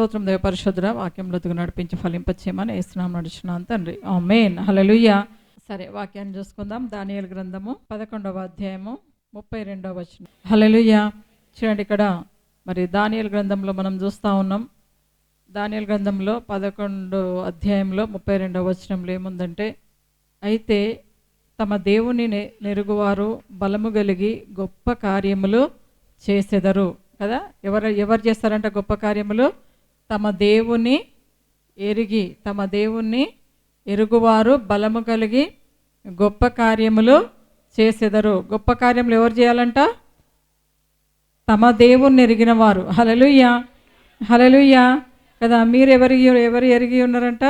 స్తోత్రం దేవ పరిశుద్ధుడ, వాక్యంలోకి నడిపించి ఫలింపచేయమని యేసునామమున నడుచున్నాను తండ్రి. ఆమేన్. హల్లెలూయా. సరే, వాక్యాన్ని చూసుకుందాం. దానియేలు గ్రంథము 11వ అధ్యాయము 32వ వచనం. హల్లెలూయా. చూడండి, ఇక్కడ మరి దానియేలు గ్రంథంలో మనం చూస్తూ ఉన్నాం. దానియేలు గ్రంథంలో 11వ అధ్యాయంలో 32వ వచనంలో ఏముందంటే, అయితే తమ దేవుని నెరుగువారు బలము కలిగి గొప్ప కార్యములు చేసెదరు కదా. ఎవరు చేస్తారంట గొప్ప కార్యములు? తమ దేవుని ఎరుగువారు బలము కలిగి గొప్ప కార్యములు చేసెదరు. గొప్ప కార్యములు ఎవరు చేయాలంట? తమ దేవుణ్ణి ఎరిగిన వారు. హల్లెలూయా, హల్లెలూయా కదా. మీరు ఎవరు ఎరిగి ఉన్నారంట?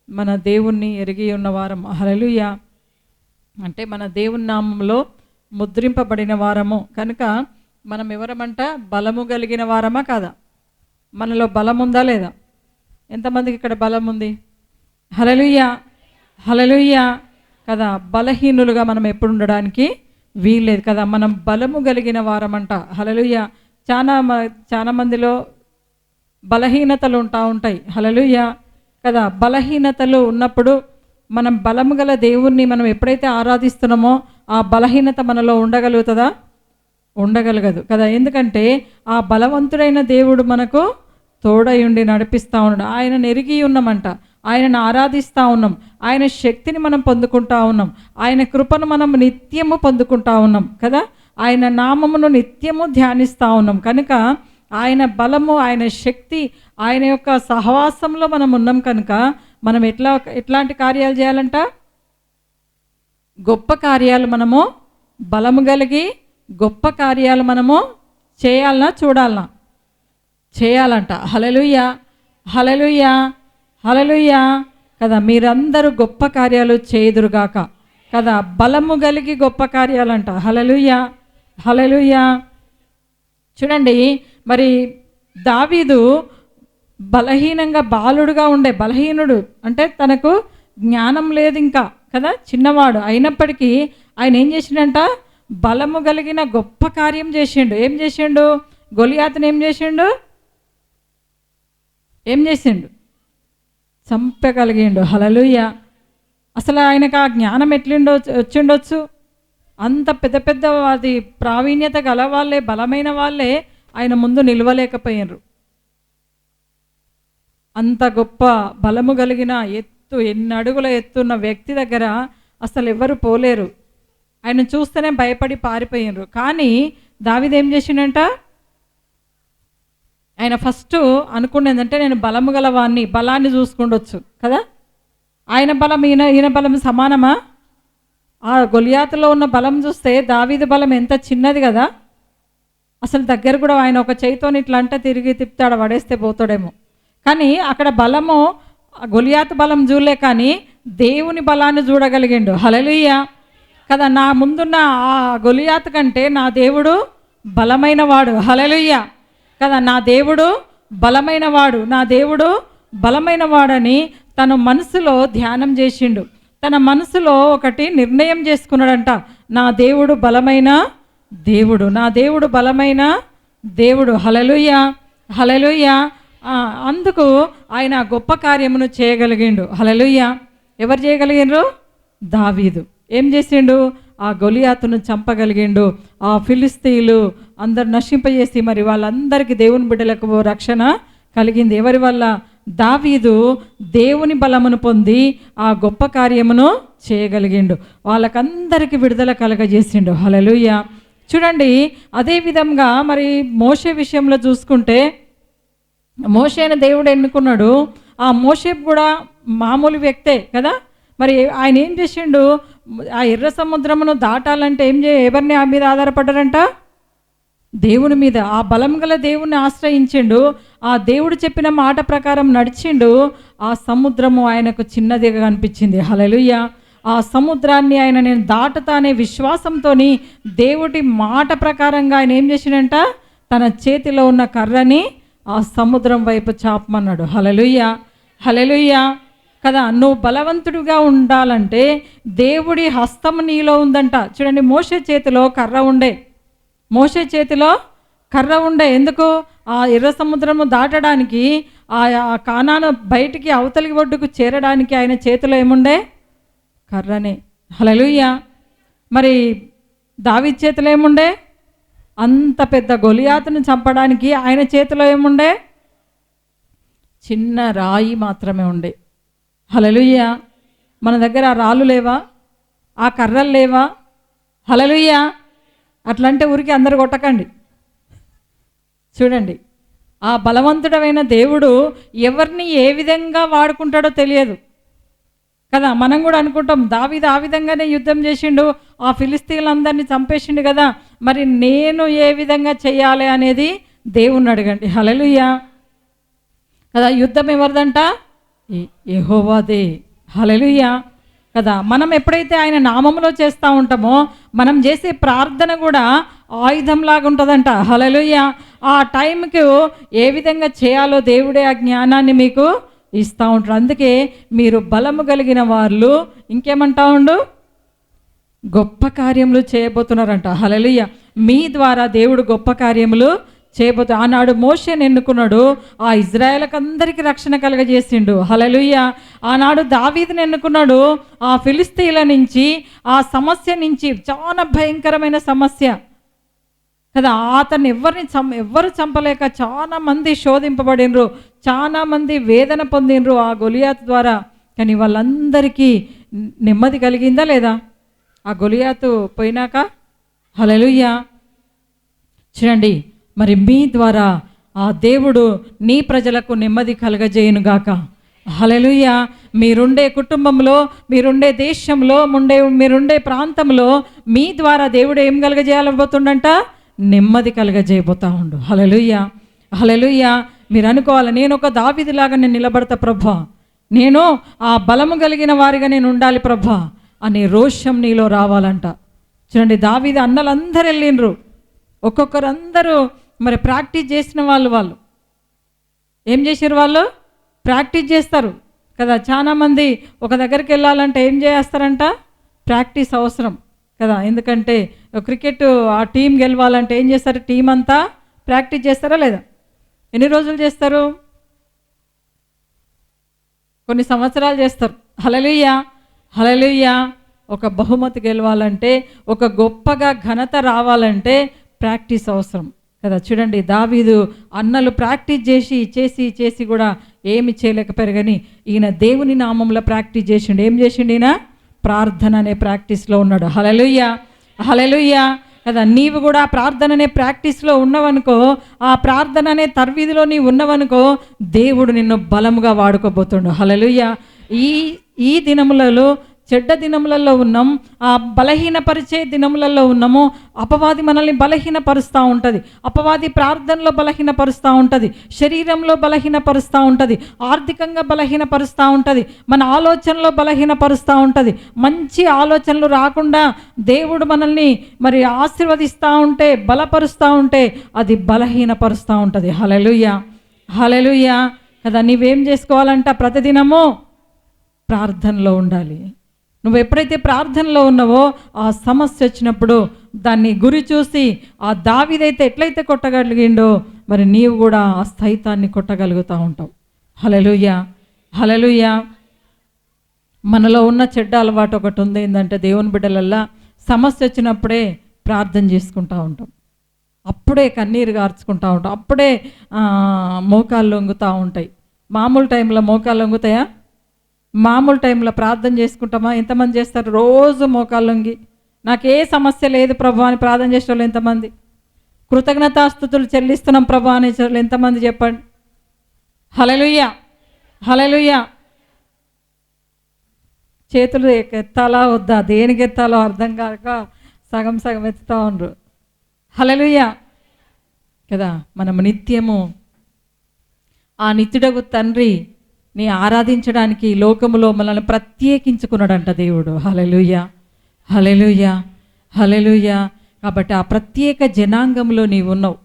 మన దేవుణ్ణి ఎరిగి ఉన్నవారము. హల్లెలూయా. అంటే మన దేవుని నామంలో ముద్రింపబడిన వారము కనుక మనం ఎవరమంట? బలము కలిగిన వారమా కాదా? మనలో బలం ఉందా లేదా? ఎంతమందికి ఇక్కడ బలం ఉంది? హల్లెలూయా, హల్లెలూయా కదా. బలహీనులుగా మనం ఎప్పుడు ఉండడానికి వీల్లేదు కదా. మనం బలము కలిగిన వారమంట. హల్లెలూయా. చాలా మందిలో బలహీనతలు ఉంటాయి. హల్లెలూయా కదా. బలహీనతలు ఉన్నప్పుడు మనం బలము గల దేవుణ్ణి మనం ఎప్పుడైతే ఆరాధిస్తున్నామో ఆ బలహీనత మనలో ఉండగలుగుతుందా? ఉండగలగదు కదా. ఎందుకంటే ఆ బలవంతుడైన దేవుడు మనకు తోడై ఉండి నడిపిస్తూ ఉన్నాడు. ఆయనను ఎరిగి ఉన్నామంట, ఆయనను ఆరాధిస్తూ ఉన్నాం, ఆయన శక్తిని మనం పొందుకుంటా ఉన్నాం, ఆయన కృపను మనం నిత్యము పొందుకుంటా ఉన్నాం కదా. ఆయన నామమును నిత్యము ధ్యానిస్తూ ఉన్నాం కనుక ఆయన బలము, ఆయన శక్తి, ఆయన యొక్క సహవాసంలో మనం ఉన్నాం కనుక మనం ఎట్లాంటి కార్యాలు చేయాలంట? గొప్ప కార్యాలు మనము బలము కలిగి గొప్ప కార్యాలు మనము చేయాలన్నా చూడాలన్నా? చేయాలంట. హల్లెలూయా, హల్లెలూయా, హల్లెలూయా కదా. మీరందరూ గొప్ప కార్యాలు చేయుదురుగాక కదా. బలము కలిగి గొప్ప కార్యాలంట. హల్లెలూయా, హల్లెలూయా. చూడండి, మరి దావీదు బలహీనంగా బాలుడుగా ఉండే, బలహీనుడు అంటే తనకు జ్ఞానం లేదు ఇంకా కదా, చిన్నవాడు అయినప్పటికీ ఆయన ఏం చేసిండంట? బలము కలిగిన గొప్ప కార్యం చేసిండు. ఏం చేసిండు? గొలియాతుని ఏం చేసిండు? చంపగలిగిండు. హల్లెలూయా. అసలు ఆయనకు ఆ జ్ఞానం వచ్చిండొచ్చు? అంత పెద్ద అది ప్రావీణ్యత గల వాళ్ళే, బలమైన వాళ్ళే ఆయన ముందు నిలవలేకపోయినరు. అంత గొప్ప బలము కలిగిన ఎన్ని అడుగుల ఎత్తున్న వ్యక్తి దగ్గర అసలు ఎవరు పోలేరు. ఆయన చూస్తేనే భయపడి పారిపోయినరు. కానీ దావీదు ఏం చేసిండంట? ఆయన ఫస్ట్ అనుకునేదంటే నేను బలము గలవాన్ని, బలాన్ని చూసుకుండొచ్చు కదా. ఆయన బలం ఈయన బలం సమానమా? ఆ గొలియాతులో ఉన్న బలం చూస్తే దావీదు బలం ఎంత చిన్నది కదా. అసలు దగ్గర కూడా ఆయన ఒక చేయితోని ఇట్లా అంటే తిరిగి తిప్పుతాడు, పడేస్తే పోతాడేమో. కానీ అక్కడ బలము గొలియాతు బలం చూడలే, కానీ దేవుని బలాన్ని చూడగలిగిండు. హల్లెలూయా కదా. నా ముందున్న ఆ గొలియాతు కంటే నా దేవుడు బలమైన వాడు. హల్లెలూయా కదా. నా దేవుడు బలమైన వాడు, నా దేవుడు బలమైన వాడని తను మనసులో ధ్యానం చేసిండు. తన మనసులో ఒకటి నిర్ణయం చేసుకున్నాడంట, నా దేవుడు బలమైన దేవుడు, నా దేవుడు బలమైన దేవుడు. హల్లెలూయా, హల్లెలూయా. అందుకు ఆయన గొప్ప కార్యమును చేయగలిగిండు. హల్లెలూయా. ఎవరు చేయగలిగిండ్రు? దావీదు. ఏం చేసిండు? ఆ గొలియాతును చంపగలిగిండు. ఆ ఫిలిస్తీయులు అందరు నశింపజేసి మరి వాళ్ళందరికీ దేవుని బిడ్డలకు రక్షణ కలిగింది. ఎవరి వల్ల? దావీదు దేవుని బలమును పొంది ఆ గొప్ప కార్యమును చేయగలిగిండు. వాళ్ళకందరికీ విడుదల కలగజేసిండు. హల్లెలూయా. చూడండి, అదే విధంగా మరి మోషే విషయంలో చూసుకుంటే, మోషేను దేవుడు ఎన్నుకున్నాడు. ఆ మోషే కూడా మామూలు వ్యక్తే కదా. మరి ఆయన ఏం చేసిండు? ఆ ఎర్ర సముద్రమును దాటాలంటే ఎవరిని ఆ మీద ఆధారపడ్డారంట? దేవుని మీద. ఆ బలం గల దేవుణ్ణి ఆశ్రయించిండు. ఆ దేవుడు చెప్పిన మాట ప్రకారం నడిచిండు. ఆ సముద్రము ఆయనకు చిన్నదిగా అనిపించింది. హల్లెలూయా. ఆ సముద్రాన్ని నేను దాటుతా అనే విశ్వాసంతో దేవుడి మాట ప్రకారంగా ఆయన ఏం చేసిండంట? తన చేతిలో ఉన్న కర్రని ఆ సముద్రం వైపు చాపమన్నాడు. హల్లెలూయా, హల్లెలూయా కదా. నువ్వు బలవంతుడిగా ఉండాలంటే దేవుడి హస్తం నీలో ఉందంట. చూడండి, మోషే చేతిలో కర్ర ఉండే. ఎందుకు? ఆ ఎర్ర సముద్రము దాటడానికి ఆ కానాను బయటికి అవతలి ఒడ్డుకు చేరడానికి ఆయన చేతిలో ఏముండే? కర్రనే. హల్లెలూయా. మరి దావీదు చేతిలో ఏముండే? అంత పెద్ద గొలియాతును చంపడానికి ఆయన చేతిలో ఏముండే? చిన్న రాయి మాత్రమే ఉండే. హల్లెలూయా. మన దగ్గర ఆ రాళ్ళు లేవా? ఆ కర్రలు లేవా? హల్లెలూయా. అట్లంటే ఊరికి అందరు కొట్టకండి. చూడండి, ఆ బలవంతుడమైన దేవుడు ఎవరిని ఏ విధంగా వాడుకుంటాడో తెలియదు కదా. మనం కూడా అనుకుంటాం దావీదు ఆ విధంగానే యుద్ధం చేసిండు, ఆ ఫిలిస్తీన్లందరినీ చంపేసిండు కదా, మరి నేను ఏ విధంగా చెయ్యాలి అనేది దేవుణ్ణి అడగండి. హల్లెలూయా కదా. యుద్ధం ఎవరిదంట? యెహోవాదే. హల్లెలూయా కదా. మనం ఎప్పుడైతే ఆయన నామములో చేస్తూ ఉంటామో మనం చేసే ప్రార్థన కూడా ఆయుధంలాగా ఉంటుందంట. హల్లెలూయా. ఆ టైంకి ఏ విధంగా చేయాలో దేవుడే ఆ జ్ఞానాన్ని మీకు ఇస్తూ ఉంటాడు. అందుకే మీరు బలము కలిగిన వాళ్ళు ఇంకేమంటా ఉండు? గొప్ప కార్యములు చేయబోతున్నారంట. హల్లెలూయా. మీ ద్వారా దేవుడు గొప్ప కార్యములు చేయబోతు. ఆనాడు మోషేని ఎన్నుకున్నాడు, ఆ ఇజ్రాయేల్కి అందరికీ రక్షణ కలగజేసిండు. హల్లెలూయా. ఆనాడు దావీదుని ఎన్నుకున్నాడు, ఆ ఫిలిస్తీన్ల నుంచి, ఆ సమస్య నుంచి, చాలా భయంకరమైన సమస్య కదా. అతన్ని ఎవ్వరు చంపలేక చాలా మంది శోధింపబడినరు, చాలా మంది వేదన పొందినరు ఆ గొలియాతు ద్వారా. కానీ వాళ్ళందరికీ నెమ్మది కలిగిందా లేదా ఆ గొలియాతు పోయినాక? హల్లెలూయా. చూడండి, మరి మీ ద్వారా ఆ దేవుడు నీ ప్రజలకు నెమ్మది కలగజేయునుగాక. హల్లెలూయా. మీరుండే కుటుంబంలో, మీరుండే దేశంలో, మీరుండే ప్రాంతంలో మీ ద్వారా దేవుడు ఏం కలగజేయాలబోతుండంట? నెమ్మది కలగజేయబోతా ఉండు. హల్లెలూయా. హల్లెలూయా. మీరు అనుకోవాలి, నేను ఒక దావీదులాగా నేను నిలబడతా ప్రభా, నేను ఆ బలము కలిగిన వారిగా నేను ఉండాలి ప్రభా అనే రోషం నీలో రావాలంట. చూడండి, దావీదు అన్నలందరూ వెళ్ళిండ్రు, ఒక్కొక్కరు అందరూ మరి ప్రాక్టీస్ చేసిన వాళ్ళు ఏం చేశారు? వాళ్ళు ప్రాక్టీస్ చేస్తారు కదా. చాలామంది ఒక దగ్గరికి వెళ్ళాలంటే ఏం చేస్తారంట? ప్రాక్టీస్ అవసరం కదా. ఎందుకంటే క్రికెట్ ఆ టీం గెలవాలంటే ఏం చేస్తారు? టీం అంతా ప్రాక్టీస్ చేస్తారా లేదా? ఎన్ని రోజులు చేస్తారు? కొన్ని సంవత్సరాలు చేస్తారు. హల్లెలూయా. హల్లెలూయా. ఒక బహుమతి గెలవాలంటే, ఒక గొప్పగా ఘనత రావాలంటే ప్రాక్టీస్ అవసరం కదా. చూడండి, దావీదు అన్నలు ప్రాక్టీస్ చేసి కూడా ఏమి చేయలేకపోయారు. కానీ ఈయన దేవుని నామంలో ప్రాక్టీస్ చేసిండు. ఏం చేసిండు ఈయన? ప్రార్థన అనే ప్రాక్టీస్లో ఉన్నాడు. హల్లెలూయా. హల్లెలూయా కదా. నీవు కూడా ప్రార్థన అనే ప్రాక్టీస్లో ఉన్నవనుకో, ఆ ప్రార్థన అనే తర్వీధిలో నీవు ఉన్నవనుకో, దేవుడు నిన్ను బలముగా వాడుకోబోతుండు. హల్లెలూయా. ఈ దినములలో చెడ్డ దినములలో ఉన్నాం, ఆ బలహీనపరిచే దినములలో ఉన్నాము. అపవాది మనల్ని బలహీనపరుస్తూ ఉంటుంది, అపవాది ప్రార్థనలో బలహీనపరుస్తూ ఉంటుంది, శరీరంలో బలహీనపరుస్తూ ఉంటుంది, ఆర్థికంగా బలహీనపరుస్తూ ఉంటుంది, మన ఆలోచనలో బలహీనపరుస్తూ ఉంటుంది. మంచి ఆలోచనలు రాకుండా దేవుడు మనల్ని మరి ఆశీర్వదిస్తూ ఉంటే, బలపరుస్తూ ఉంటే అది బలహీనపరుస్తూ ఉంటుంది. హల్లెలూయా. హల్లెలూయా కదా. నీవేం చేసుకోవాలంట? ప్రతిదినము ప్రార్థనలో ఉండాలి. నువ్వు ఎప్పుడైతే ప్రార్థనలో ఉన్నావో, ఆ సమస్య వచ్చినప్పుడు దాన్ని గురి చూసి ఆ దావీదైతే ఎట్లయితే కొట్టగలిగిండో, మరి నీవు కూడా ఆ స్థైతాన్ని కొట్టగలుగుతూ ఉంటావు. హల్లెలూయా. హల్లెలూయా. మనలో ఉన్న చెడ్డ అలవాటు ఒకటి ఉంది, ఏంటంటే దేవుని బిడ్డలల్లా సమస్య వచ్చినప్పుడే ప్రార్థన చేసుకుంటూ ఉంటాం, అప్పుడే కన్నీరు గార్చుకుంటూ ఉంటాం, అప్పుడే మోకాళ్ళు లొంగుతూ ఉంటాయి. మామూలు టైంలో మోకాళ్ళు లొంగుతాయా? మామూలు టైంలో ప్రార్థన చేసుకుంటామా? ఎంతమంది చేస్తారు? రోజు మోకాళ్ళు లొంగి నాకే సమస్య లేదు ప్రభు అని ప్రార్థన చేసే వాళ్ళు ఎంతమంది? కృతజ్ఞతాస్తుతులు చెల్లిస్తున్నాం ప్రభు అనే వాళ్ళు ఎంతమంది చెప్పండి? హల్లెలూయా. హల్లెలూయా. చేతులు ఎత్తాలా వద్దా, దేనికి ఎత్తాలో అర్థం కాక సగం సగం ఎత్తుతూ ఉండరు. హల్లెలూయా కదా. మనము నిత్యము ఆ నిత్యుడగు తండ్రి నీ ఆరాధించడానికి లోకములో మనల్ని ప్రత్యేకించుకున్నాడంట దేవుడు. హల్లెలూయా. హల్లెలూయా. హల్లెలూయా. కాబట్టి ఆ ప్రత్యేక జనాంగంలో నీవు ఉన్నావు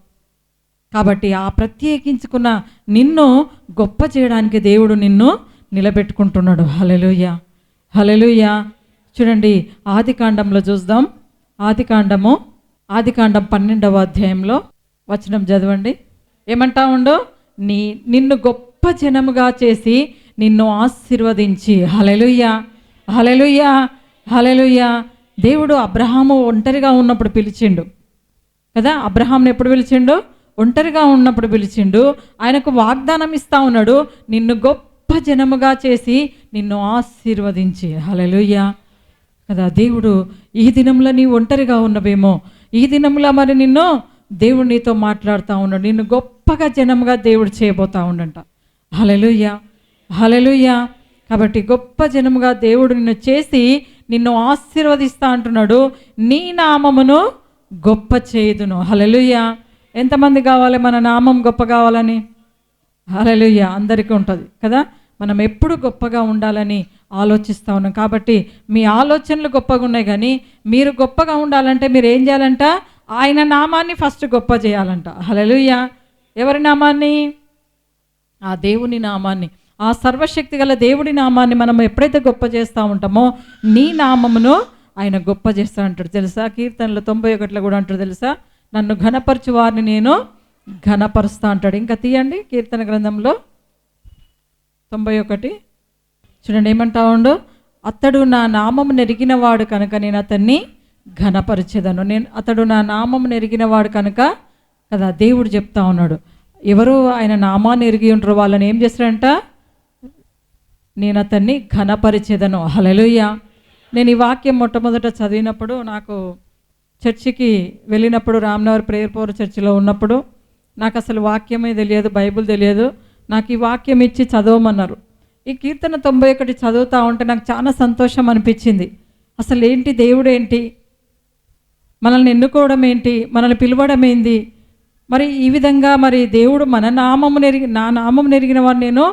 కాబట్టి ఆ ప్రత్యేకించుకున్న నిన్ను గొప్ప చేయడానికి దేవుడు నిన్ను నిలబెట్టుకుంటున్నాడు. హల్లెలూయా. హల్లెలూయా. చూడండి, ఆదికాండంలో చూద్దాం. ఆదికాండం 12వ అధ్యాయంలో వచనం చదవండి. ఏమంటా ఉండు? నిన్ను గొప్ప జనముగా చేసి నిన్ను ఆశీర్వదించి. హల్లెలూయా, హల్లెలూయా, హల్లెలూయా. దేవుడు అబ్రహాము ఒంటరిగా ఉన్నప్పుడు పిలిచిండు కదా. అబ్రహాంని ఎప్పుడు పిలిచిండు? ఒంటరిగా ఉన్నప్పుడు పిలిచిండు. ఆయనకు వాగ్దానం ఇస్తా ఉన్నాడు, నిన్ను గొప్ప జనముగా చేసి నిన్ను ఆశీర్వదించి. హల్లెలూయా కదా. దేవుడు ఈ దినంలో నీవు ఒంటరిగా ఉన్నవేమో, ఈ దినంలో మరి నిన్ను దేవుడు నీతో మాట్లాడుతూ ఉన్నాడు. నిన్ను గొప్పగా జనముగా దేవుడు చేయబోతా ఉండంట. హల్లెలూయా, హల్లెలూయా. కాబట్టి గొప్ప జనముగా దేవుడు నిన్ను చేసి నిన్ను ఆశీర్వదిస్తా అంటున్నాడు. నీ నామమును గొప్ప చేయుదును. హల్లెలూయా. ఎంతమంది కావాలి మన నామం గొప్ప కావాలని? హల్లెలూయా. అందరికీ ఉంటుంది కదా. మనం ఎప్పుడు గొప్పగా ఉండాలని ఆలోచిస్తూ ఉన్నాం. కాబట్టి మీ ఆలోచనలు గొప్పగా ఉన్నాయి, కానీ మీరు గొప్పగా ఉండాలంటే మీరు ఏం చేయాలంట? ఆయన నామాన్ని ఫస్ట్ గొప్ప చేయాలంట. హల్లెలూయా. ఎవరి నామాన్ని? ఆ దేవుని నామాన్ని, ఆ సర్వశక్తి గల దేవుడి నామాన్ని మనం ఎప్పుడైతే గొప్ప చేస్తూ ఉంటామో నీ నామమును ఆయన గొప్ప చేస్తా అంటాడు. తెలుసా? కీర్తనలు 91లో కూడా అంటాడు తెలుసా, నన్ను ఘనపరచు వారిని నేను ఘనపరుస్తా అంటాడు. ఇంకా తీయండి కీర్తన గ్రంథంలో 91 చూడండి ఏమంటా ఉండు. అతడు నా నామము నెరిగిన వాడు కనుక నేను అతన్ని ఘనపరిచేదను. అతడు నా నామము నెరిగిన వాడు కనుక కదా దేవుడు చెప్తా ఉన్నాడు. ఎవరు ఆయన నామాన్ని ఎరిగి ఉంటారో వాళ్ళని ఏం చేస్తారంట? నేను అతన్ని ఘనపరిచేదను. హల్లెలూయా. నేను ఈ వాక్యం మొట్టమొదట చదివినప్పుడు, నాకు చర్చికి వెళ్ళినప్పుడు, రామ్నగర్ ప్రేయర్ పవర్ చర్చిలో ఉన్నప్పుడు నాకు అసలు వాక్యమే తెలియదు, బైబిల్ తెలియదు. నాకు ఈ వాక్యం ఇచ్చి చదవమన్నారు. ఈ కీర్తన 91 చదువుతూ ఉంటే నాకు చాలా సంతోషం అనిపించింది. అసలు ఏంటి దేవుడు ఏంటి, మనల్ని ఎన్నుకోవడం ఏంటి, మనల్ని పిలవడం ఏంది, మరి ఈ విధంగా మరి దేవుడు నా నామము నెరిగిన వాడు నేను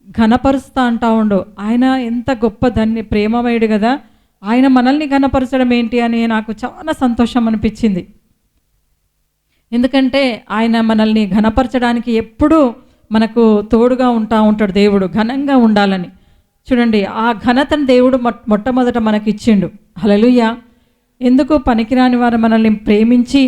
ఘనపరుస్తా అంటా ఉండు. ఆయన ఎంత గొప్ప ప్రేమమయుడు కదా, ఆయన మనల్ని ఘనపరచడం ఏంటి అని నాకు చాలా సంతోషం అనిపించింది. ఎందుకంటే ఆయన మనల్ని ఘనపరచడానికి ఎప్పుడూ మనకు తోడుగా ఉంటాడు దేవుడు, ఘనంగా ఉండాలని. చూడండి, ఆ ఘనతను దేవుడు మొట్టమొదట మనకి ఇచ్చిండు. హల్లెలూయా. ఎందుకు? పనికిరాని వారు మనల్ని ప్రేమించి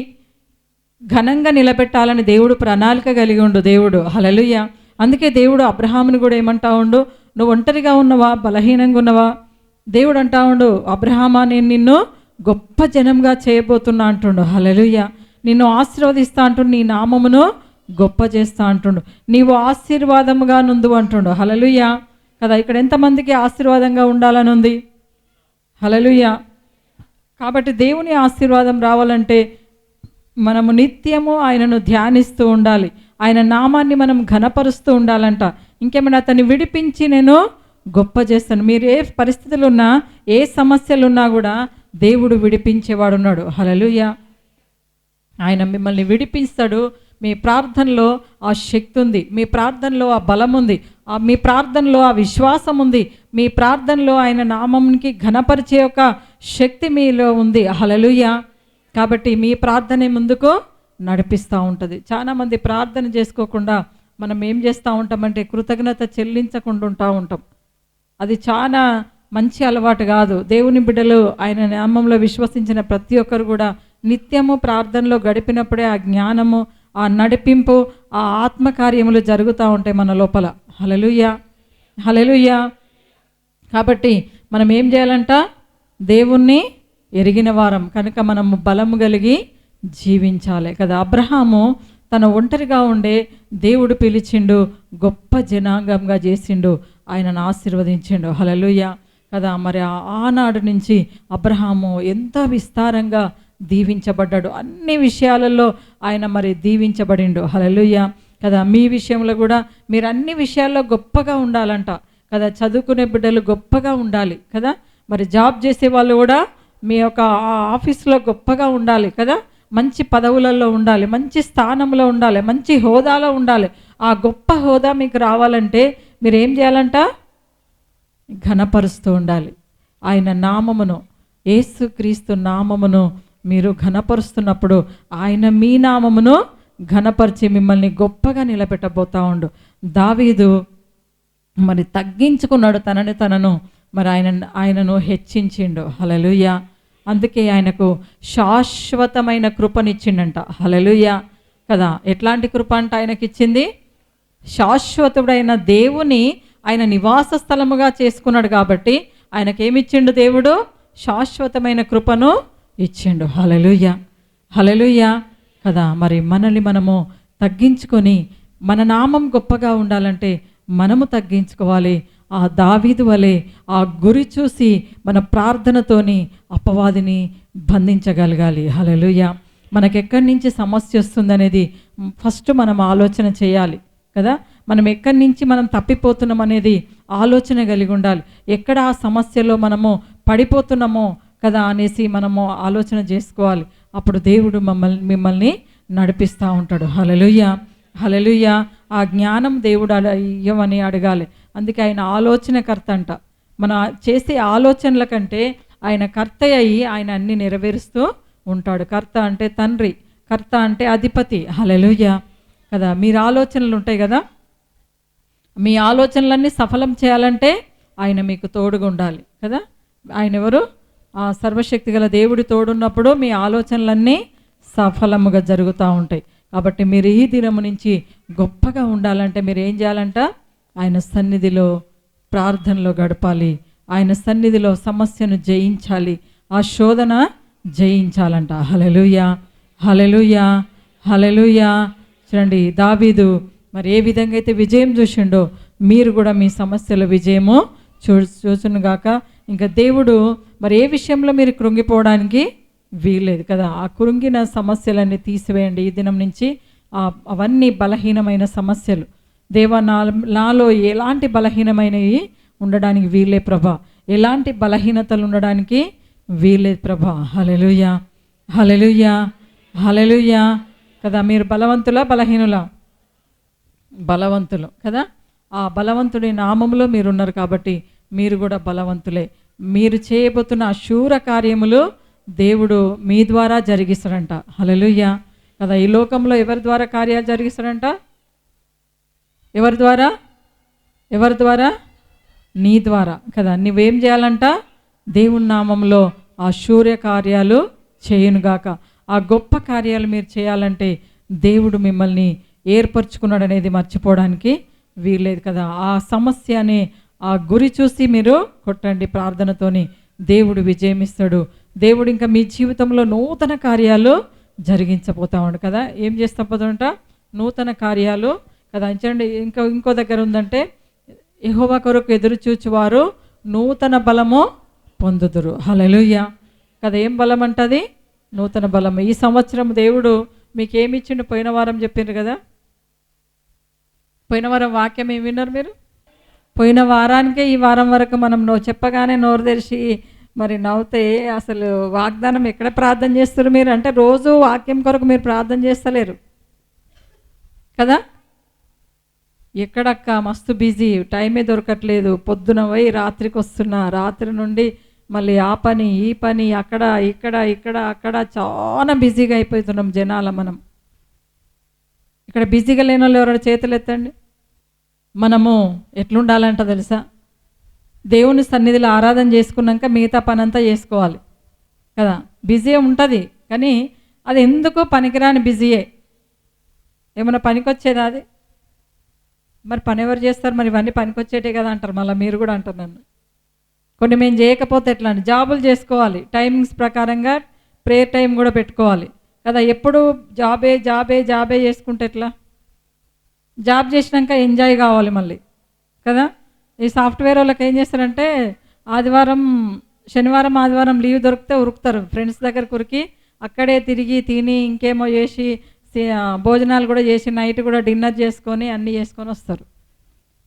ఘనంగా నిలబెట్టాలని దేవుడు ప్రణాళిక కలిగి ఉండు దేవుడు. హల్లెలూయా. అందుకే దేవుడు అబ్రహాముని కూడా ఏమంటా ఉండు, నువ్వు ఒంటరిగా ఉన్నవా, బలహీనంగా ఉన్నవా? దేవుడు అంటా ఉండు, అబ్రహామా నేను నిన్ను గొప్ప జనంగా చేయబోతున్నా అంటుండు. హల్లెలూయా. నిన్ను ఆశీర్వదిస్తా అంటుండు, నీ నామమును గొప్ప చేస్తా అంటుండు, నీవు ఆశీర్వాదముగా నుండు అంటుండు. హల్లెలూయా కదా. ఇక్కడ ఎంతమందికి ఆశీర్వాదంగా ఉండాలని ఉంది? హల్లెలూయా. కాబట్టి దేవుని ఆశీర్వాదం రావాలంటే మనము నిత్యము ఆయనను ధ్యానిస్తూ ఉండాలి, ఆయన నామాన్ని మనం ఘనపరుస్తూ ఉండాలంట. ఇంకేమైనా అతన్ని విడిపించి నేను గొప్ప చేస్తాను. మీరు ఏ పరిస్థితులు ఉన్నా, ఏ సమస్యలు ఉన్నా కూడా దేవుడు విడిపించేవాడు ఉన్నాడు. హల్లెలూయా. ఆయన మిమ్మల్ని విడిపిస్తాడు. మీ ప్రార్థనలో ఆ శక్తి ఉంది, మీ ప్రార్థనలో ఆ బలం ఉంది, మీ ప్రార్థనలో ఆ విశ్వాసం ఉంది, మీ ప్రార్థనలో ఆయన నామంకి ఘనపరిచే ఒక శక్తి మీలో ఉంది. హల్లెలూయా. కాబట్టి మీ ప్రార్థనే ముందుకు నడిపిస్తూ ఉంటుంది. చాలామంది ప్రార్థన చేసుకోకుండా మనం ఏం చేస్తూ ఉంటామంటే కృతజ్ఞత చెల్లించకుండా ఉంటాం. అది చాలా మంచి అలవాటు కాదు. దేవుని బిడ్డలు ఆయన నామంలో విశ్వసించిన ప్రతి ఒక్కరు కూడా నిత్యము ప్రార్థనలో గడిపినప్పుడే ఆ జ్ఞానము, ఆ నడిపింపు, ఆ ఆత్మకార్యములు జరుగుతూ ఉంటాయి మన లోపల. హల్లెలూయా, హల్లెలూయా. కాబట్టి మనం ఏం చేయాలంట? దేవుణ్ణి ఎరిగిన వారం కనుక మనము బలము కలిగి జీవించాలి కదా. అబ్రహాము తన ఒంటరిగా ఉండే దేవుడు పిలిచిండు, గొప్ప జనాంగంగా చేసిండు, ఆయనను ఆశీర్వదించిండు. హల్లెలూయా కదా. మరి ఆనాడు నుంచి అబ్రహాము ఎంత విస్తారంగా దీవించబడ్డాడు, అన్ని విషయాలలో ఆయన మరి దీవించబడిండు. హల్లెలూయా కదా. మీ విషయంలో కూడా మీరు అన్ని విషయాల్లో గొప్పగా ఉండాలంట కదా. చదువుకునే బిడ్డలు గొప్పగా ఉండాలి కదా. మరి జాబ్ చేసే వాళ్ళు కూడా మీ యొక్క ఆఫీస్లో గొప్పగా ఉండాలి కదా. మంచి పదవులలో ఉండాలి, మంచి స్థానంలో ఉండాలి, మంచి హోదాలో ఉండాలి. ఆ గొప్ప హోదా మీకు రావాలంటే మీరు ఏం చేయాలంట? ఘనపరుస్తూ ఉండాలి ఆయన నామమును. యేసుక్రీస్తు నామమును మీరు ఘనపరుస్తున్నప్పుడు ఆయన మీ నామమును ఘనపరిచి మిమ్మల్ని గొప్పగా నిలబెట్టబోతా ఉండు. దావీదు మరి తగ్గించుకున్నాడు తనను, మరి ఆయనను హెచ్చించిండు. హల్లెలూయా. అందుకే ఆయనకు శాశ్వతమైన కృపనిచ్చిండంట. హల్లెలూయా కదా. ఎట్లాంటి కృప అంట ఆయనకి ఇచ్చింది? శాశ్వతుడైన దేవుని ఆయన నివాస స్థలముగా చేసుకున్నాడు కాబట్టి ఆయనకేమిచ్చిండు దేవుడు? శాశ్వతమైన కృపను ఇచ్చిండు. హల్లెలూయా, హల్లెలూయా కదా. మరి మనల్ని మనము తగ్గించుకొని మన నామం గొప్పగా ఉండాలంటే మనము తగ్గించుకోవాలి. ఆ దావీదు వలె ఆ గురి చూసి మన ప్రార్థనతోని అపవాదిని బంధించగలగాలి. హల్లెలూయా. మనకెక్కడి నుంచి సమస్య వస్తుందనేది ఫస్ట్ మనం ఆలోచన చేయాలి కదా. మనం ఎక్కడి నుంచి మనం తప్పిపోతున్నాం అనేది ఆలోచన కలిగి ఉండాలి. ఎక్కడ ఆ సమస్యలో మనము పడిపోతున్నామో కదా అనేసి మనము ఆలోచన చేసుకోవాలి. అప్పుడు దేవుడు మిమ్మల్ని నడిపిస్తూ ఉంటాడు. హల్లెలూయా, హల్లెలూయా. ఆ జ్ఞానం దేవుడు ఇయ్యమని అడగాలి. అందుకే ఆయన ఆలోచనకర్త అంట. మన చేసే ఆలోచనల కంటే ఆయన కర్త అయ్యి ఆయన అన్ని నెరవేరుస్తూ ఉంటాడు. కర్త అంటే తండ్రి, కర్త అంటే అధిపతి. హల్లెలూయా కదా. మీరు ఆలోచనలు ఉంటాయి కదా, మీ ఆలోచనలన్నీ సఫలం చేయాలంటే ఆయన మీకు తోడుగా ఉండాలి కదా. ఆయన ఎవరు? ఆ సర్వశక్తి గల దేవుడి తోడున్నప్పుడు మీ ఆలోచనలన్నీ సఫలముగా జరుగుతూ ఉంటాయి. కాబట్టి మీరు ఈ దినము నుంచి గొప్పగా ఉండాలంటే మీరు ఏం చేయాలంట? ఆయన సన్నిధిలో ప్రార్థనలో గడపాలి. ఆయన సన్నిధిలో సమస్యను జయించాలి. ఆ శోధన జయించాలంట. హల్లెలూయా, హల్లెలూయా, హల్లెలూయా. చూడండి, దావీదు మరి ఏ విధంగా అయితే విజయం చూసిండో మీరు కూడా మీ సమస్యల విజయము చూసునుగాక. ఇంకా దేవుడు మరి ఏ విషయంలో మీరు కృంగిపోవడానికి వీల్లేదు కదా. ఆ కృంగిన సమస్యలన్నీ తీసివేయండి ఈ దినం నుంచి. అవన్నీ బలహీనమైన సమస్యలు దేవా, నాలో ఎలాంటి బలహీనమైనవి ఉండడానికి వీలే ప్రభా, ఎలాంటి బలహీనతలు ఉండడానికి వీలేదు ప్రభా. హల్లెలూయా, హల్లెలూయా, హల్లెలూయా కదా. మీరు బలవంతులా బలహీనులా? బలవంతులు కదా. ఆ బలవంతుడి నామములో మీరున్నారు కాబట్టి మీరు కూడా బలవంతులే. మీరు చేయబోతున్న శూర కార్యములు దేవుడు మీ ద్వారా జరిగిస్తాడంట. హల్లెలూయా కదా. ఈ లోకంలో ఎవరి ద్వారా కార్యాలు జరిగిస్తాడంట? ఎవరి ద్వారా? ఎవరి ద్వారా? నీ ద్వారా కదా. నువ్వేం చేయాలంట? దేవుని నామంలో ఆ శూర్య కార్యాలు చేయునుగాక. ఆ గొప్ప కార్యాలు మీరు చేయాలంటే దేవుడు మిమ్మల్ని ఏర్పరచుకున్నాడు అనేది మర్చిపోవడానికి వీల్లేదు కదా. ఆ సమస్య అనే ఆ గురి చూసి మీరు కొట్టండి ప్రార్థనతోని. దేవుడు విజయం ఇస్తాడు. దేవుడు ఇంకా మీ జీవితంలో నూతన కార్యాలు జరిగించబోతాడు కదా. ఏం చేస్తా పోతాడంట? నూతన కార్యాలు కదా. చూడండి, ఇంకో దగ్గర ఉందంటే యెహోవా కొరకు ఎదురు చూచువారు నూతన బలము పొందుదురు. హల్లెలూయా కదా. ఏం బలం అంటది? నూతన బలం. ఈ సంవత్సరం దేవుడు మీకు ఏమి ఇచ్చిండు? పోయిన వారం చెప్పిండ్రు కదా. పోయిన వారం వాక్యం ఏమి విన్నారు మీరు? పోయిన వారానికే ఈ వారం వరకు మనం చెప్పగానే నోరు తెరిచి మరి నవ్వుతే అసలు వాగ్దానం ఎక్కడ ప్రార్థన చేస్తారు మీరు? అంటే రోజు వాక్యం కొరకు మీరు ప్రార్థన చేస్తలేరు కదా. ఎక్కడక్క మస్తు బిజీ, టైమే దొరకట్లేదు. పొద్దున పోయి రాత్రికి వస్తున్నా, రాత్రి నుండి మళ్ళీ ఆ పని ఈ పని, అక్కడ ఇక్కడ ఇక్కడ అక్కడ చాలా బిజీగా అయిపోతున్నాం జనాల. మనం ఇక్కడ బిజీగా లేని వాళ్ళు ఎవరైనా చేతులు ఎత్తండి. మనము ఎట్లుండాలంట తెలుసా? దేవుని సన్నిధిలో ఆరాధన చేసుకున్నాక మిగతా పని అంతా చేసుకోవాలి కదా. బిజీ ఉంటుంది కానీ అది ఎందుకు పనికిరాని బిజీయే. ఏమైనా పనికొచ్చేదా అది? మరి పని ఎవరు చేస్తారు? మరి ఇవన్నీ పనికొచ్చేటే కదా అంటారు. మళ్ళీ మీరు కూడా అంటారు నన్ను. కొన్ని మేము చేయకపోతే ఎట్లా అండి? జాబులు చేసుకోవాలి, టైమింగ్స్ ప్రకారంగా ప్రేయర్ టైం కూడా పెట్టుకోవాలి కదా. ఎప్పుడు జాబే జాబే జాబే చేసుకుంటే ఎట్లా? జాబ్ చేసినాక ఎంజాయ్ కావాలి మళ్ళీ కదా. ఈ సాఫ్ట్వేర్ వాళ్ళకి ఏం చేస్తారంటే ఆదివారం శనివారం ఆదివారం లీవ్ దొరికితే ఉరుకుతారు ఫ్రెండ్స్ దగ్గర ఉరికి, అక్కడే తిరిగి తిని ఇంకేమో చేసి భోజనాలు కూడా చేసి నైట్ కూడా డిన్నర్ చేసుకొని అన్నీ చేసుకొని వస్తారు.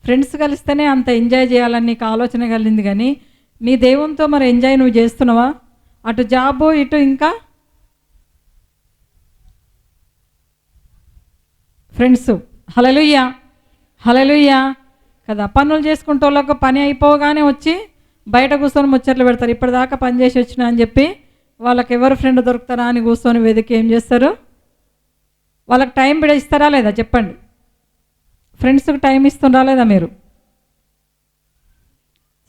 ఫ్రెండ్స్ కలిస్తేనే అంత ఎంజాయ్ చేయాలని నీకు ఆలోచన కలిగింది కానీ నీ దేవునితో మరి ఎంజాయ్ నువ్వు చేస్తున్నావా? అటు జాబు ఇటు ఇంకా ఫ్రెండ్స్. హల్లెలూయా, హల్లెలూయా కదా. పనులు చేసుకుంటే వాళ్ళకు పని అయిపోగానే వచ్చి బయట కూర్చొని ముచ్చట్లు పెడతారు. ఇప్పటిదాకా పని చేసి వచ్చినా అని చెప్పి వాళ్ళకి ఎవరు ఫ్రెండ్ దొరుకుతారా అని కూర్చొని వెతికి ఏం చేస్తారు? వాళ్ళకి టైం ఇస్తారా లేదా చెప్పండి? ఫ్రెండ్స్కి టైం ఇస్తుందా లేదా మీరు?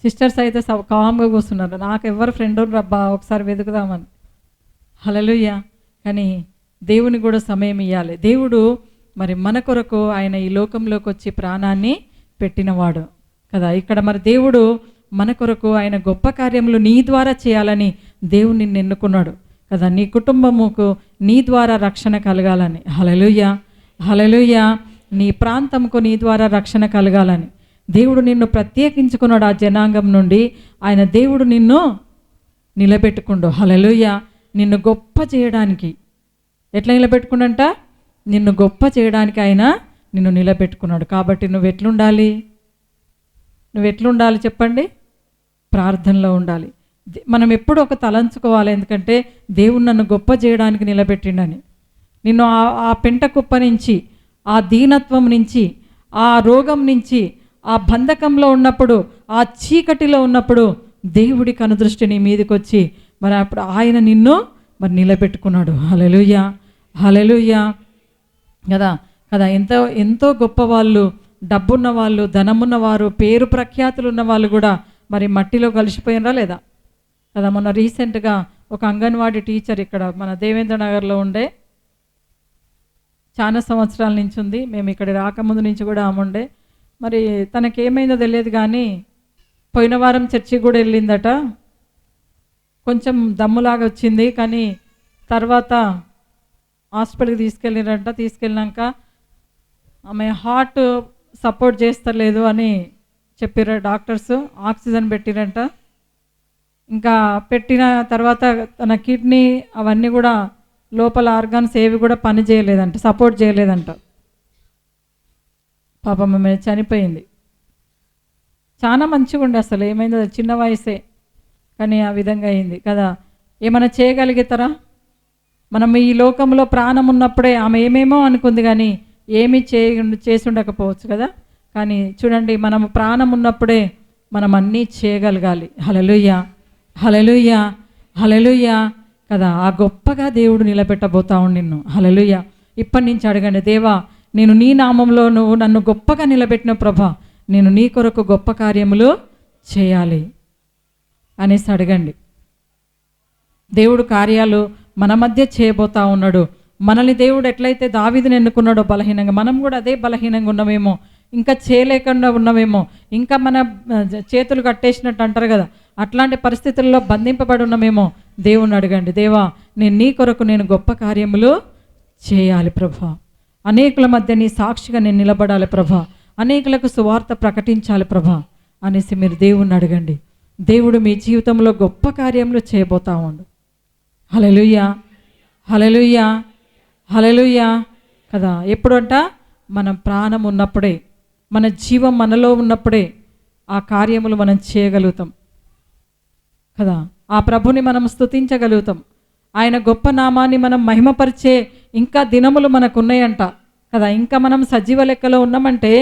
సిస్టర్స్ అయితే కామ్గా కూర్చున్నారు, నాకు ఎవరు ఫ్రెండ్ రబ్బా ఒకసారి వెతుకుదామని. హల్లెలూయా. కానీ దేవుని కూడా సమయం ఇవ్వాలి. దేవుడు మరి మన కొరకు ఆయన ఈ లోకంలోకి వచ్చి ప్రాణాన్ని పెట్టినవాడు కదా. ఇక్కడ మరి దేవుడు మన కొరకు ఆయన గొప్ప కార్యములు నీ ద్వారా చేయాలని దేవుడు నిన్ను ఎన్నుకున్నాడు కదా. నీ కుటుంబముకు నీ ద్వారా రక్షణ కలగాలని. హల్లెలూయా, హల్లెలూయా. నీ ప్రాంతంకు నీ ద్వారా రక్షణ కలగాలని దేవుడు నిన్ను ప్రత్యేకించుకున్నాడు. ఆ జనాంగం నుండి ఆయన దేవుడు నిన్ను నిలబెట్టుకుండు. హల్లెలూయా. నిన్ను గొప్ప చేయడానికి. ఎట్లా నిలబెట్టుకున్నంట? నిన్ను గొప్ప చేయడానికి ఆయన నిన్ను నిలబెట్టుకున్నాడు. కాబట్టి నువ్వు ఎట్లుండాలి చెప్పండి? ప్రార్థనలో ఉండాలి. మనం ఎప్పుడు ఒక తలంచుకోవాలి, ఎందుకంటే దేవుడు నన్ను గొప్ప చేయడానికి నిలబెట్టిండని. నిన్ను ఆ పెంట కుప్ప నుంచి, ఆ దీనత్వం నుంచి, ఆ రోగం నుంచి, ఆ బంధకంలో ఉన్నప్పుడు, ఆ చీకటిలో ఉన్నప్పుడు దేవుడి కనుదృష్టి నీ మీదకి వచ్చి మరి అప్పుడు ఆయన నిన్ను మరి నిలబెట్టుకున్నాడు. హల్లెలూయా, హల్లెలూయా కదా. ఎంతో గొప్ప వాళ్ళు, డబ్బున్న వాళ్ళు, ధనమున్నవారు, పేరు ప్రఖ్యాతులు ఉన్న వాళ్ళు కూడా మరి మట్టిలో కలిసిపోయినరా లేదా కదా. మొన్న రీసెంట్గా ఒక అంగన్వాడీ టీచర్ ఇక్కడ మన దేవేంద్ర నగర్లో ఉండే, చాలా సంవత్సరాల నుంచి ఉంది, మేము ఇక్కడ రాకముందు నుంచి కూడా ఆమె ఉండే. మరి తనకేమైందో తెలియదు కానీ పోయిన వారం చర్చికి కూడా వెళ్ళిందట. కొంచెం దమ్ములాగా వచ్చింది, కానీ తర్వాత హాస్పిటల్కి తీసుకెళ్ళినాక ఆమె హార్ట్ సపోర్ట్ చేస్తలేదు అని చెప్పారు డాక్టర్స్. ఆక్సిజన్ పెట్టిరంట. ఇంకా పెట్టిన తర్వాత తన కిడ్నీ అవన్నీ కూడా లోపల ఆర్గాన్స్ ఏవి కూడా పని చేయలేదంట, సపోర్ట్ చేయలేదంట. పాపం ఆమె చనిపోయింది. చాలా మంచిగా ఉండే, అసలు ఏమైందో చిన్న వయసే, కానీ ఆ విధంగా అయింది కదా. ఏమైనా చేయగలుగుతారా? మనం ఈ లోకంలో ప్రాణం ఉన్నప్పుడే ఆమె ఏమేమో అనుకుంది కానీ ఏమీ చేసి ఉండకపోవచ్చు కదా. కానీ చూడండి, మనము ప్రాణం ఉన్నప్పుడే మనం అన్నీ చేయగలగాలి. హల్లెలూయా, హల్లెలూయా, హల్లెలూయా కదా. ఆ గొప్పగా దేవుడు నిలబెట్టబోతావు నిన్ను. హల్లెలూయా. ఇప్పటి నుంచి అడగండి, దేవా నేను నీ నామంలో నువ్వు నన్ను గొప్పగా నిలబెట్టిన ప్రభా, నేను నీ కొరకు గొప్ప కార్యములు చేయాలి అనేసి అడగండి. దేవుడు కార్యాలు మన మధ్య చేయబోతా ఉన్నాడు. మనల్ని దేవుడు ఎట్లయితే దావీదుని ఎన్నుకున్నాడో బలహీనంగా, మనం కూడా అదే బలహీనంగా ఉన్నామేమో, ఇంకా చేయలేకుండా ఉన్నామేమో, ఇంకా మన చేతులు కట్టేసినట్టు అంటారు కదా, అట్లాంటి పరిస్థితుల్లో బంధింపబడి ఉన్నామేమో. దేవుణ్ణి అడగండి, దేవా నేను నీ కొరకు నేను గొప్ప కార్యములు చేయాలి ప్రభా, అనేకుల మధ్య నీ సాక్షిగా నేను నిలబడాలి ప్రభా, అనేకులకు సువార్త ప్రకటించాలి ప్రభా అనేసి మీరు దేవుణ్ణి అడగండి. దేవుడు మీ జీవితంలో గొప్ప కార్యములు చేయబోతా ఉండు. హల్లెలూయా, హల్లెలూయా, హల్లెలూయా కదా. ఎప్పుడంట? మనం ప్రాణం ఉన్నప్పుడే, మన జీవం మనలో ఉన్నప్పుడే ఆ కార్యములు మనం చేయగలుగుతాం కదా. ఆ ప్రభుని మనం స్తుతించగలుగుతాం. ఆయన గొప్ప నామాన్ని మనం మహిమపరిచే ఇంకా దినములు మనకు ఉన్నాయంట కదా. ఇంకా మనం సజీవ లెక్కలో ఉన్నామంటే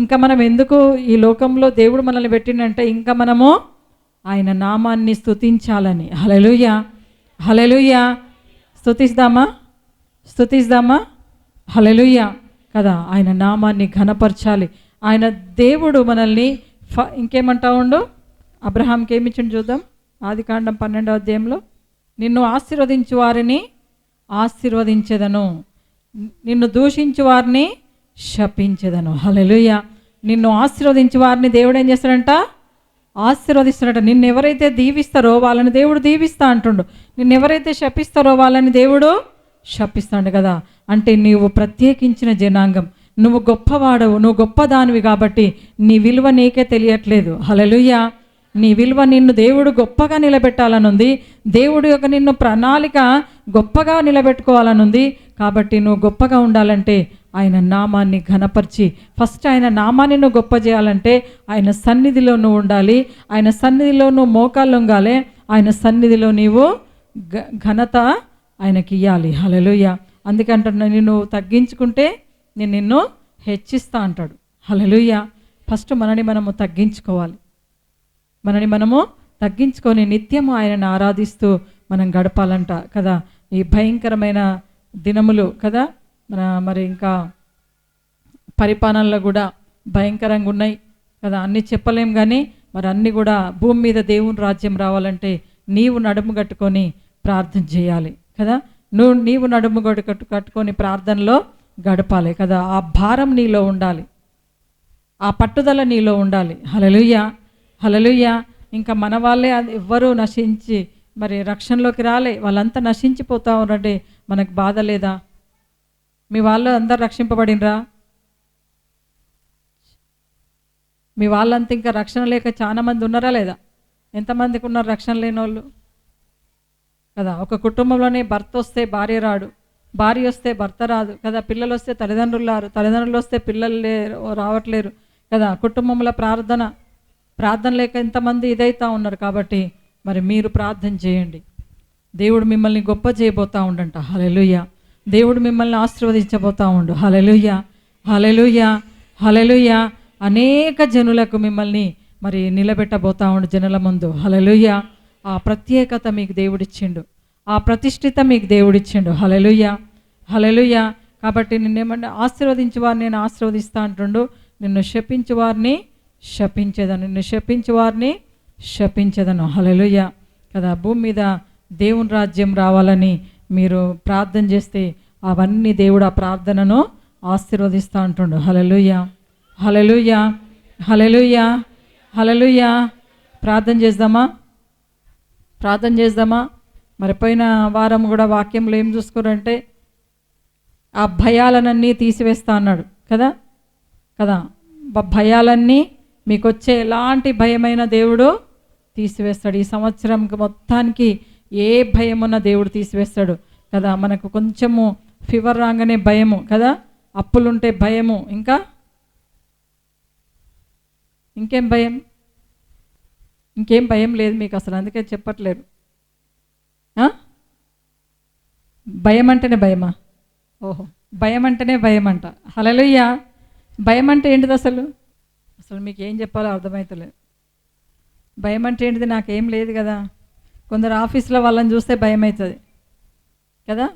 ఇంకా మనం ఎందుకు ఈ లోకంలో దేవుడు మనల్ని పెట్టిండంటే ఇంకా మనము ఆయన నామాన్ని స్తుతించాలని. హల్లెలూయా, హల్లెలూయా. స్తుతిస్తామా హల్లెలూయా కదా. ఆయన నామాన్ని ఘనపరచాలి. ఆయన దేవుడు మనల్ని ఇంకేమంటా ఉండు, అబ్రహాంకి ఏమిచ్చిండు చూద్దాం. ఆదికాండం 12వ అధ్యాయంలో, నిన్ను ఆశీర్వదించు వారిని ఆశీర్వదించెదను, నిన్ను దూషించు వారిని శపించెదను. హల్లెలూయా. నిన్ను ఆశీర్వదించు వారిని దేవుడు ఏం చేస్తాడంట? ఆశీర్వదిస్తాడట. నిన్ను ఎవరైతే దీవిస్తారో వాళ్ళని దేవుడు దీవిస్తా అంటుండు. నిన్ను ఎవరైతే శపిస్తారో వాళ్ళని దేవుడు శపిస్తాడు కదా. అంటే నీవు ప్రత్యేకించిన జనాంగం, నువ్వు గొప్పవాడవు, నువ్వు గొప్పదానివి కాబట్టి నీ విలువ నీకే తెలియట్లేదు. హల్లెలూయా. నీ విలువ నిన్ను దేవుడు గొప్పగా నిలబెట్టాలనుంది. దేవుడు యొక్క నిన్ను ప్రణాళిక గొప్పగా నిలబెట్టుకోవాలనుంది. కాబట్టి నువ్వు గొప్పగా ఉండాలంటే ఆయన నామాన్ని ఘనపరిచి, ఫస్ట్ ఆయన నామాన్ని నువ్వు గొప్ప చేయాలంటే ఆయన సన్నిధిలో నువ్వు ఉండాలి. ఆయన సన్నిధిలో నువ్వు మోకాళ్ళు ఉంగాలి. ఆయన సన్నిధిలో నీవు ఘనత ఆయనకి ఇవ్వాలి. హల్లెలూయా. అందుకంటే నిన్ను తగ్గించుకుంటే నేను నిన్ను హెచ్చిస్తా అంటాడు. హల్లెలూయా. ఫస్ట్ మనని మనము తగ్గించుకోవాలి. మనని మనము తగ్గించుకొని నిత్యము ఆయనను ఆరాధిస్తూ మనం గడపాలంట కదా. ఈ భయంకరమైన దినములు కదా, మరి ఇంకా పరిపాలనలో కూడా భయంకరంగా ఉన్నాయి కదా. అన్నీ చెప్పలేం కానీ మరి అన్నీ కూడా భూమి మీద దేవుని రాజ్యం రావాలంటే నీవు నడుము కట్టుకొని ప్రార్థన చేయాలి కదా. నీవు నడుము కట్టుకొని ప్రార్థనలో గడపాలి కదా. ఆ భారం నీలో ఉండాలి, ఆ పట్టుదల నీలో ఉండాలి. హల్లెలూయా, హల్లెలూయా. ఇంకా మన వాళ్ళే ఎవ్వరూ నశించి మరి రక్షణలోకి రాలే, వాళ్ళంతా నశించిపోతా ఉన్నారంటే మనకు బాధ లేదా? మీ వాళ్ళు అందరు రక్షింపబడినరా? మీ వాళ్ళంతా ఇంకా రక్షణ లేక చాలా మంది ఉన్నారా లేదా? ఎంతమందికి ఉన్నారు రక్షణ లేని వాళ్ళు కదా. ఒక కుటుంబంలోనే భర్త వస్తే భార్య రాడు, భార్య వస్తే భర్త రాదు కదా. పిల్లలు వస్తే తల్లిదండ్రులు రారు, తల్లిదండ్రులు వస్తే పిల్లలు రావట్లేరు కదా. కుటుంబంలో ప్రార్థన లేక ఎంతమంది ఇదైతా ఉన్నారు. కాబట్టి మరి మీరు ప్రార్థన చేయండి, దేవుడు మిమ్మల్ని గొప్ప చేయబోతా ఉండంట. హల్లెలూయా. దేవుడు మిమ్మల్ని ఆశీర్వదించబోతా ఉండు. హల్లెలూయా, హల్లెలూయా, హల్లెలూయా. అనేక జనులకు మిమ్మల్ని మరి నిలబెట్టబోతా ఉండు జనుల ముందు. హల్లెలూయా. ఆ ప్రత్యేకత మీకు దేవుడిచ్చిండు, ఆ ప్రతిష్ఠిత మీకు దేవుడిచ్చిండు. హల్లెలూయా, హల్లెలూయా. కాబట్టి నిన్నేమన్నా ఆశీర్వదించు వారిని నేను ఆశీర్వదిస్తా అంటుండు, నిన్ను శపించు వారిని శపించేదను, నిన్ను శపించు వారిని శపించేదను. హల్లెలూయా కదా. భూమి మీద దేవుని రాజ్యం రావాలని మీరు ప్రార్థన చేస్తే అవన్నీ దేవుడు ఆ ప్రార్థనను ఆశీర్వదిస్తూ అంటుండు. హల్లెలూయా, హల్లెలూయా, హల్లెలూయా, హల్లెలూయా. ప్రార్థన చేద్దామా, ప్రార్థన చేద్దామా. మరి పోయిన వారం కూడా వాక్యంలో ఏం చూసుకోరంటే ఆ భయాలనన్నీ తీసివేస్తా అన్నాడు కదా కదా. భయాలన్నీ మీకు వచ్చే ఎలాంటి భయమైన దేవుడు తీసివేస్తాడు. ఈ సంవత్సరం మొత్తానికి ఏ భయమున్న దేవుడు తీసివేస్తాడు కదా. మనకు కొంచెము ఫీవర్ రాగానే భయము కదా, అప్పులుంటే భయము, ఇంకా ఇంకేం భయం, ఇంకేం భయం లేదు మీకు అసలు, అందుకే చెప్పట్లేరు. భయం అంటేనే భయమా? ఓహో, భయం అంటేనే భయం అంట. హల్లెలూయా. భయం అంటే ఏంటిది అసలు? అసలు మీకు ఏం చెప్పాలో అర్థమవుతలేదు. భయం అంటే ఏంటిది? నాకేం లేదు కదా. కొందరు ఆఫీస్లో వాళ్ళని చూస్తే భయం అవుతుంది కదా,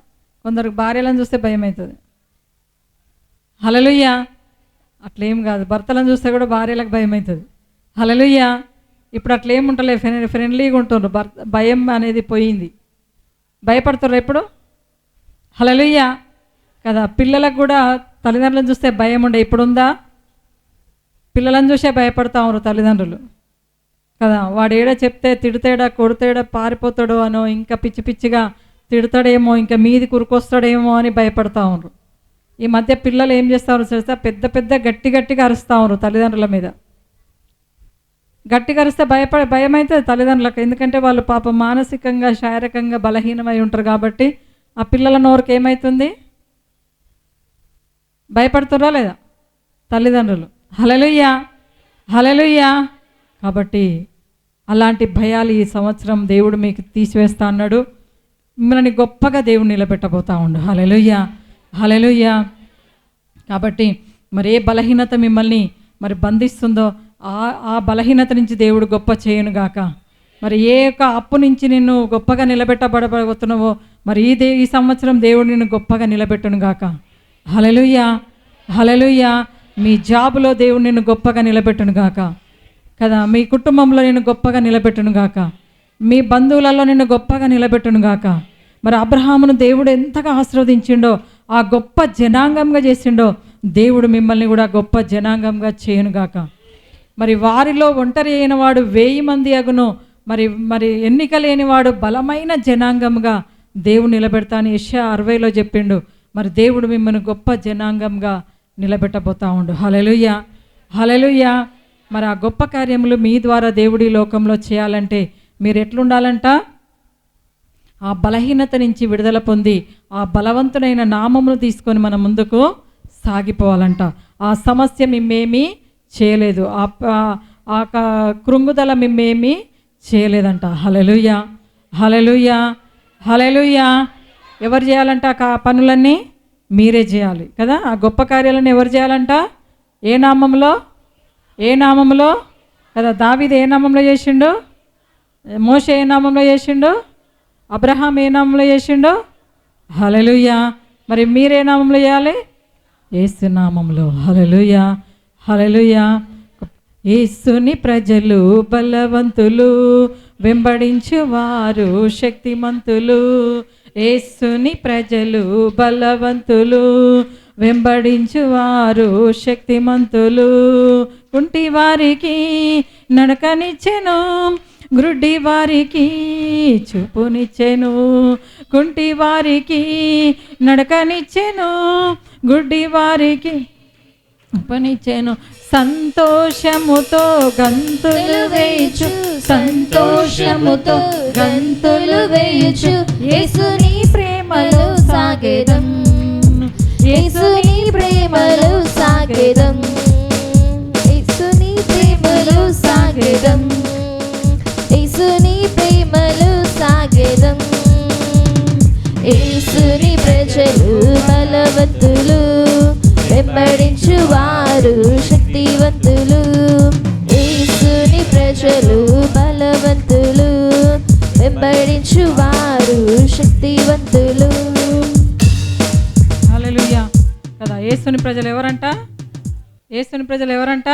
కొందరు భార్యలను చూస్తే భయం అవుతుంది. హల్లెలూయా. అట్లేం కాదు, భర్తలను చూస్తే కూడా భార్యలకు భయం అవుతుంది. హల్లెలూయా. ఇప్పుడు అట్లేం ఉంటలే, ఫ్రెండ్లీగా ఉంటుండ్రు. భయం అనేది పోయింది, భయపడుతుర్రు ఎప్పుడు. హల్లెలూయా కదా. పిల్లలకు కూడా తల్లిదండ్రులను చూస్తే భయం ఉండే, ఇప్పుడుందా? పిల్లలను చూసే భయపడతా ఉన్నారు తల్లిదండ్రులు కదా. వాడు ఏడా చెప్తే తిడతాడా, కొడతాడా, పారిపోతాడో అనో, ఇంకా పిచ్చి పిచ్చిగా తిడతాడేమో, ఇంకా మీది కురుకొస్తాడేమో అని భయపడతా ఉన్నారు. ఈ మధ్య పిల్లలు ఏం చేస్తారు తెలుసా? పెద్ద పెద్ద గట్టిగా అరుస్తూ ఉన్నారు తల్లిదండ్రుల మీద. గట్టిగా అరిస్తే భయం అవుతుంది తల్లిదండ్రులకు, ఎందుకంటే వాళ్ళు పాపం మానసికంగా శారీరకంగా బలహీనమై ఉంటారు. కాబట్టి ఆ పిల్లల నోరుకి ఏమవుతుంది? భయపడుతుర్రా లేదా తల్లిదండ్రులు? హల్లెలూయా, హల్లెలూయా. కాబట్టి అలాంటి భయాలు ఈ సంవత్సరం దేవుడు మీకు తీసివేస్తా అన్నాడు. మిమ్మల్ని గొప్పగా దేవుడు నిలబెట్టబోతా ఉండు. హల్లెలూయా, హల్లెలూయా. కాబట్టి మరి ఏ బలహీనత మిమ్మల్ని మరి బంధిస్తుందో ఆ బలహీనత నుంచి దేవుడు గొప్ప చేయనుగాక. మరి ఏ యొక్క అప్పు నుంచి నిన్ను గొప్పగా నిలబెట్టబడబోతున్నావో మరి ఈ సంవత్సరం దేవుడు నిన్ను గొప్పగా నిలబెట్టునుగాక. హల్లెలూయా, హల్లెలూయా. మీ జాబులో దేవుడు నిన్ను గొప్పగా నిలబెట్టునుగాక కదా. మీ కుటుంబంలో నిన్ను గొప్పగా నిలబెట్టునుగాక. మీ బంధువులలో నిన్ను గొప్పగా నిలబెట్టునుగాక. మరి అబ్రహామును దేవుడు ఎంతగా ఆశీర్వదించిండో, ఆ గొప్ప జనాంగంగా చేసిండో దేవుడు మిమ్మల్ని కూడా గొప్ప జనాంగంగా చేయనుగాక. మరి వారిలో ఒంటరి అయిన వాడు 1000 మంది అగును, మరి మరి ఎన్నిక లేనివాడు బలమైన జనాంగంగా దేవుడు నిలబెడతా అని యెషయా 60లో చెప్పిండు. మరి దేవుడు మిమ్మల్ని గొప్ప జనాంగంగా నిలబెట్టబోతా ఉండు. హల్లెలూయా, హల్లెలూయా. మరి ఆ గొప్ప కార్యములు మీ ద్వారా దేవుడి లోకంలో చేయాలంటే మీరు ఎట్లుండాలంట? ఆ బలహీనత నుంచి విడుదల పొంది ఆ బలవంతుడైన నామమును తీసుకొని మనం ముందుకు సాగిపోవాలంట. ఆ సమస్య మిమ్మేమీ చేయలేదు, ఆ కృంగుదల మిమ్మేమీ చేయలేదంట. హల్లెలూయా, హల్లెలూయా, హల్లెలూయా. ఎవరు చేయాలంట ఆ పనులన్నీ? మీరే చేయాలి కదా. ఆ గొప్ప కార్యాలను ఎవరు చేయాలంట? ఏ నామంలో? ఏ నామంలో కదా. దావీదు ఏ నామంలో చేసిండు? మోషే ఏ నామంలో చేసిండు? అబ్రహాం ఏ నామంలో చేసిండు? హల్లెలూయా. మరి మీరే నామంలో చేయాలి? యేసు నామంలో. హల్లెలూయా, హల్లెలూయా. యేసుని ప్రజలు బలవంతులు, వెంబడించువారు శక్తిమంతులు. యేసుని ప్రజలు బలవంతులు, వెంబడించువారు శక్తిమంతులు. కుంటి వారికి నడకనిచ్చెను, గ్రుడ్డి వారికి చూపునిచ్చెను. కుంటి వారికి నడకనిచ్చెను, గుడ్డి వారికి చూపునిచ్చెను. సంతోషముతో గంతులు వేయుచు, సంతోషముతో గంతులు వేయుచు, యేసుని ప్రేమలో సాగెదం, యేసుని ప్రేమలో సాగెదం, యేసుని ప్రేమలో సాగెదం, యేసుని ప్రేమలో సాగెదం. యేసుని ప్రజలు బలవంతులు, వెంబడించువారు శక్తివంతులు. యేసుని ప్రజలు బలవంతులు, వెంబడించువారు శక్తివంతులు. హల్లెలూయా కదా. యేసుని ప్రజలు ఎవరంట? యేసుని ప్రజలు ఎవరంట?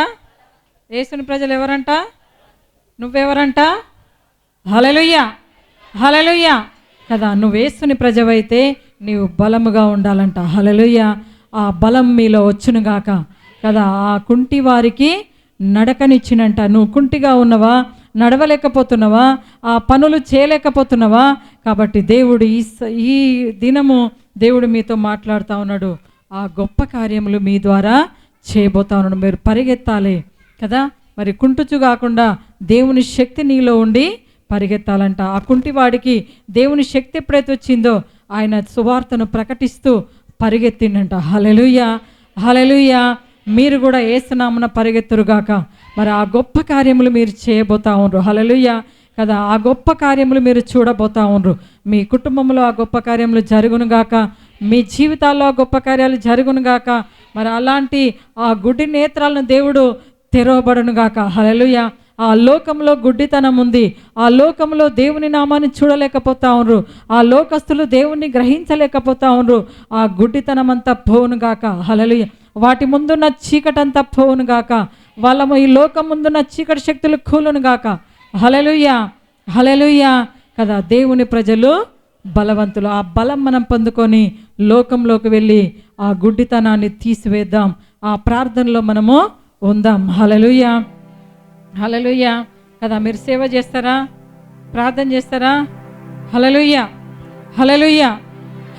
యేసుని ప్రజలు ఎవరంట? నువ్వెవరంట? హల్లెలూయా, హల్లెలూయా కదా. నువ్వు యేసుని ప్రజవైతే నీవు బలముగా ఉండాలంట. హల్లెలూయా. ఆ బలం మీలో వచ్చునుగాక కదా. ఆ కుంటి వారికి నడకనిచ్చినంట. నువ్వు కుంటిగా ఉన్నవా? నడవలేకపోతున్నావా? ఆ పనులు చేయలేకపోతున్నావా? కాబట్టి దేవుడు ఈ దినము దేవుడు మీతో మాట్లాడుతూ ఉన్నాడు. ఆ గొప్ప కార్యములు మీ ద్వారా చేయబోతా ఉన్నాడు. మీరు పరిగెత్తాలి కదా. మరి కుంటుచు కాకుండా దేవుని శక్తి నీలో ఉండి పరిగెత్తాలంట. ఆ కుంటివాడికి దేవుని శక్తి ఎప్పుడైతే వచ్చిందో ఆయన సువార్తను ప్రకటిస్తూ పరిగెత్తిండంట. హల్లెలూయా, హల్లెలూయా. మీరు కూడా యేసునామమున పరిగెత్తురుగాక. మరి ఆ గొప్ప కార్యములు మీరు చేయబోతా ఉండ్రు. హల్లెలూయా కదా. ఆ గొప్ప కార్యములు మీరు చూడబోతా ఉండ్రు. మీ కుటుంబంలో ఆ గొప్ప కార్యములు జరుగునుగాక, మీ జీవితాల్లో ఆ గొప్ప కార్యాలు జరుగునుగాక. మరి అలాంటి ఆ గుడ్డి నేత్రాలను దేవుడు తెరవబడునుగాక. హల్లెలూయా. ఆ లోకంలో గుడ్డితనం ఉంది. ఆ లోకంలో దేవుని నామాన్ని చూడలేకపోతా ఉండ్రు. ఆ లోకస్తులు దేవుణ్ణి గ్రహించలేకపోతా ఉండ్రు. ఆ గుడ్డితనం అంతా పోవునుగాక. హల్లెలూయా. వాటి ముందున్న చీకటంతా పోవునుగాక. వాళ్ళము ఈ లోకం ముందున్న చీకటి శక్తులు కూలునుగాక. హల్లెలూయా, హల్లెలూయా కదా. దేవుని ప్రజలు బలవంతులు. ఆ బలం మనం పొందుకొని లోకంలోకి వెళ్ళి ఆ గుడ్డితనాన్ని తీసివేద్దాం. ఆ ప్రార్థనలో మనము ఉందాం. హల్లెలూయా, హల్లెలూయా కదా. మీరు సేవ చేస్తారా? ప్రార్థన చేస్తారా? హల్లెలూయా, హల్లెలూయా,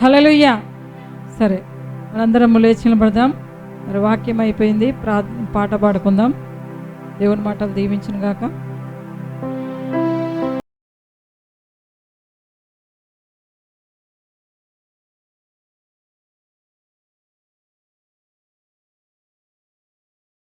హల్లెలూయా. సరే, మనందరం లేచి నిలబడదాం. మరి వాక్యం అయిపోయింది. పాట పాడుకుందాం. దేవుని మాటలు దీవించును గాక.